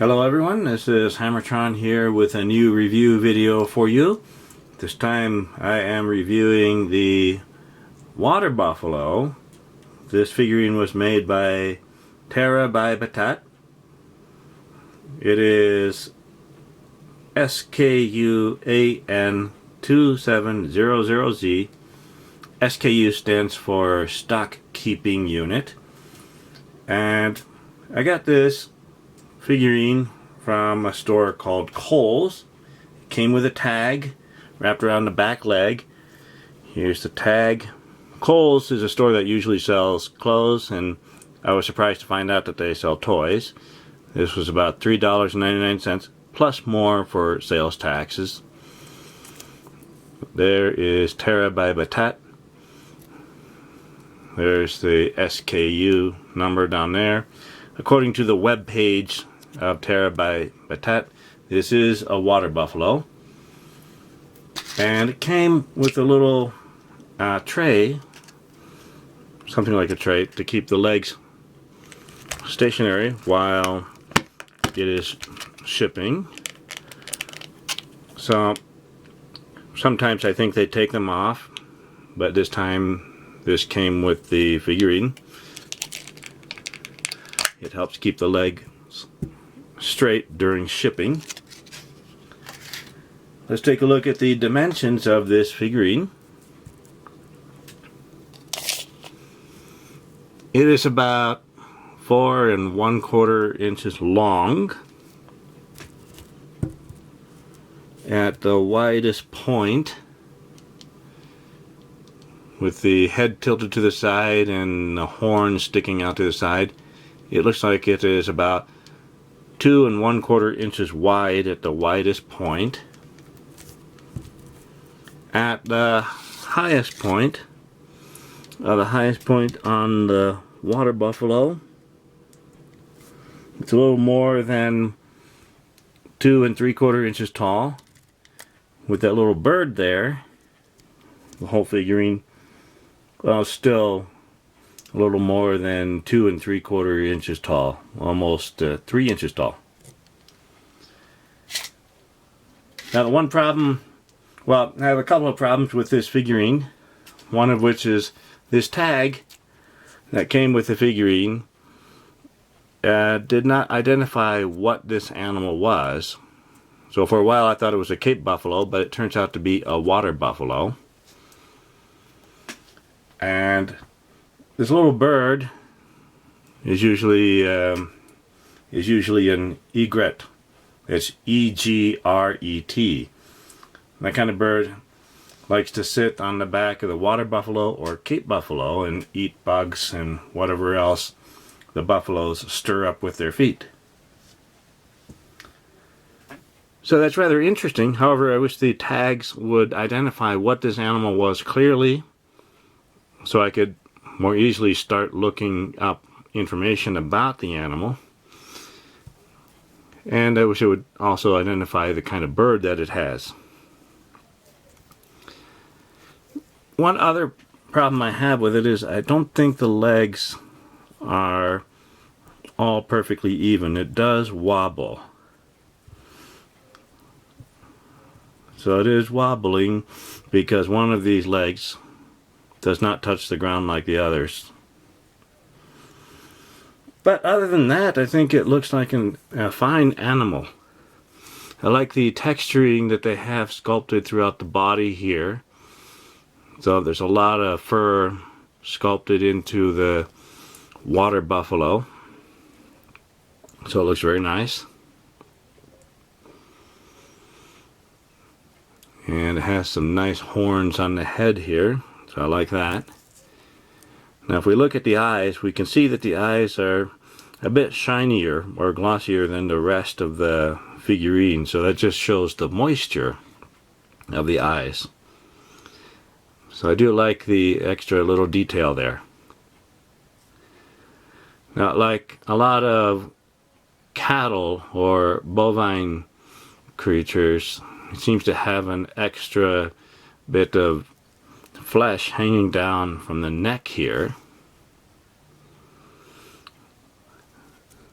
Hello everyone, this is HammerTron here with a new review video for you. This time I am reviewing the Water Buffalo. This figurine was made by Terra by Battat. It is SKU AN2700Z. SKU stands for Stock Keeping Unit. And I got this figurine from a store called Kohl's. It came with a tag wrapped around the back leg. Here's the tag. Kohl's is a store that usually sells clothes, and I was surprised to find out that they sell toys. This was about $3.99 plus more for sales taxes. There is Terra by Battat. There's the SKU number down there. According to the web page of Terra by Battat, this is a water buffalo, and it came with a little tray, something like a tray, to keep the legs stationary while it is shipping. So sometimes I think they take them off, but this time this came with the figurine. It helps keep the legs straight during shipping. Let's take a look at the dimensions of this figurine. It is about 4 1/4 inches long at the widest point, with the head tilted to the side and the horn sticking out to the side. It looks like it is about 2 1/4 inches wide at the widest point. At the highest point on the water buffalo, it's a little more than 2 3/4 inches tall. With that little bird there, the whole figurine, well, still a little more than 2 3/4 inches tall, almost 3 inches tall. Now the one problem, well, I have a couple of problems with this figurine, one of which is this tag that came with the figurine did not identify what this animal was. So for a while I thought it was a Cape buffalo, but it turns out to be a water buffalo. And this little bird is usually an egret. It's E-G-R-E-T. That kind of bird likes to sit on the back of the water buffalo or Cape buffalo and eat bugs and whatever else the buffaloes stir up with their feet. So that's rather interesting. However, I wish the tags would identify what this animal was clearly, so I could more easily start looking up information about the animal. And I wish it would also identify the kind of bird that it has. One other problem I have with it is I don't think the legs are all perfectly even. It does wobble. So it is wobbling because one of these legs does not touch the ground like the others. But other than that, I think it looks like a fine animal. I like the texturing that they have sculpted throughout the body here. So there's a lot of fur sculpted into the water buffalo. So it looks very nice. And it has some nice horns on the head here. So I like that. Now if we look at the eyes, we can see that the eyes are a bit shinier or glossier than the rest of the figurine. So that just shows the moisture of the eyes. So I do like the extra little detail there. Now, like a lot of cattle or bovine creatures, it seems to have an extra bit of flesh hanging down from the neck here.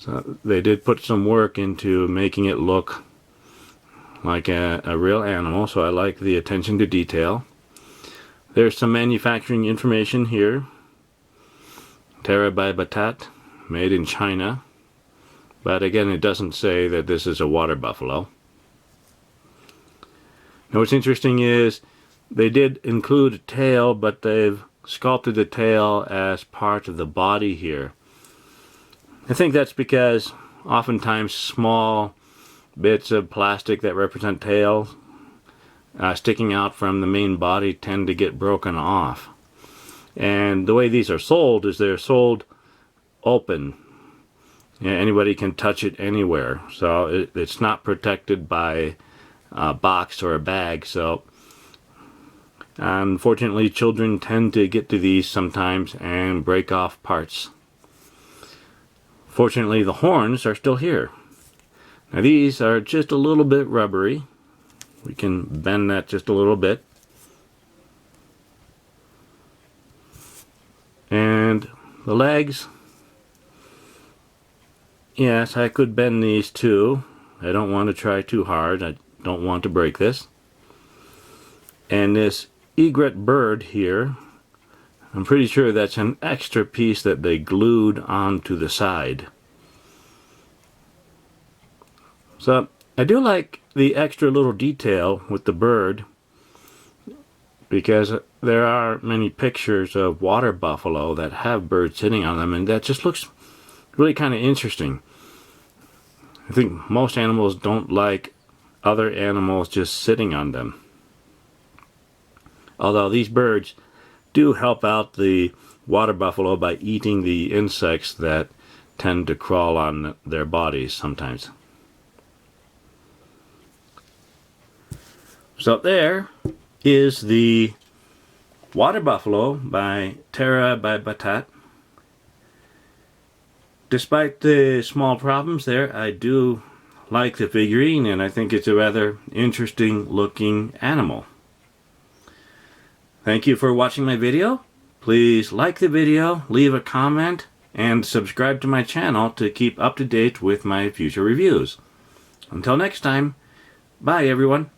So they did put some work into making it look like a real animal, so I like the attention to detail. There's some manufacturing information here. Terra by Battat, made in China. But again, it doesn't say that this is a water buffalo. Now what's interesting is they did include a tail, but they've sculpted the tail as part of the body here. I think that's because oftentimes small bits of plastic that represent tails sticking out from the main body tend to get broken off. And the way these are sold is they're sold open. Yeah, anybody can touch it anywhere, so it's not protected by a box or a bag. So unfortunately, children tend to get to these sometimes and break off parts. Fortunately, the horns are still here. Now these are just a little bit rubbery. We can bend that just a little bit. And the legs, yes, I could bend these too. I don't want to try too hard. I don't want to break this. And this egret bird here, I'm pretty sure that's an extra piece that they glued onto the side. So I do like the extra little detail with the bird, because there are many pictures of water buffalo that have birds sitting on them, and that just looks really kind of interesting. I think most animals don't like other animals just sitting on them. Although these birds do help out the water buffalo by eating the insects that tend to crawl on their bodies sometimes. So there is the water buffalo by Terra by Battat. Despite the small problems there, I do like the figurine, and I think it's a rather interesting looking animal. Thank you for watching my video. Please like the video, leave a comment, and subscribe to my channel to keep up to date with my future reviews. Until next time, bye everyone.